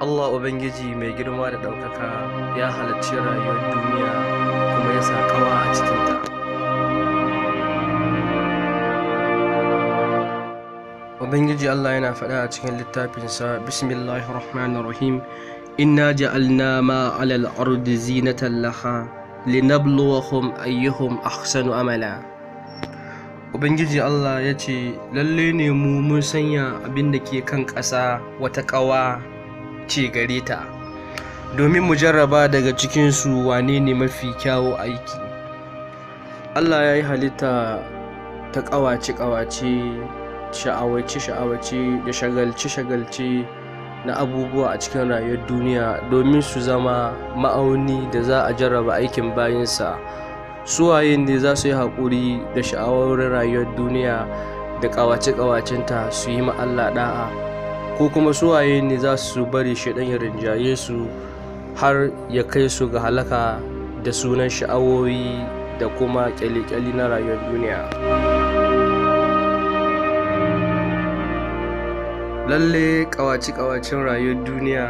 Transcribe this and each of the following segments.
Allah Ubangiji mai girma da ɗaukaka ya halarci rayuwar duniya kuma ya sa ƙawa a cikinta. Ubangiji Allah yana faɗa a cikin littafinsa, Bismillahirrahmanirrahim, Inna ja'alna ma 'alal ardi zinatan laha linabluwahum ayyuhum ahsanu amala. Ubangiji Allah ya ce, lalle ne mu mun sanya abin da ke kan ƙasa wata ƙawa ce gare ta, domin mu jarraba daga cikinsu wane ne mafi kyawu aiki. Allah ya yi halitta ta ƙawace-ƙawace, sha'awace-sha'awace da shagalce-shagalce na abubuwa a cikin rayuwar duniya domin su zama ma'auni da za a jarraba aikin bayinsa. Suwaye ne za su yi haƙuri da sha'awarin rayuwar duniya da ƙawace-ƙawacenta su yi ma Allah ɗa'a, ko kuma suwaye ne za su bari shaiɗan ya rinjaye su har ya kai su ga halaka da sunan sha'awoyi da kuma ƙyale-ƙyale na rayuwar duniya. Lalle ƙawace-ƙawacen rayuwar duniya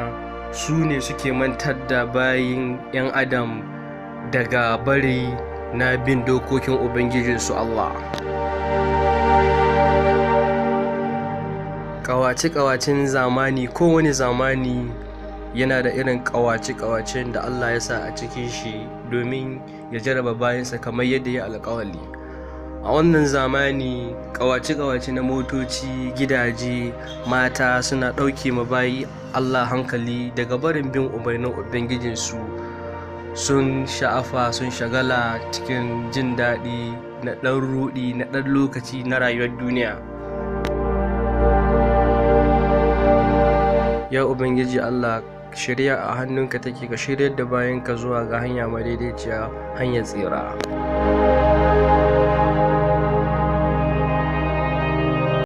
su ne suke mantar da bayin 'yan adam daga bari na bin dokokin Ubangijinsu Allah. Ƙawace-ƙawacen zamani, kowane zamani yana da irin ƙawace-ƙawacen da Allah ya sa a cikin shi domin ya jarraba bayansa kamar yadda ya alƙawali. A wannan zamani ƙawace-ƙawace na motoci, gidaje, mata suna ɗauke ma bayi Allah hankali daga barin bin umarnin Ubangijinsu. Sun sha'afa, sun shagala cikin jin daɗi na ɗan ruɗi na ɗan lokaci na rayuwar duniya. Ya Ubangiji Allah, shirya a hannunka take, ka shiryar da bayanka zuwa ga hanya madaidaiciya, hanyar tsira.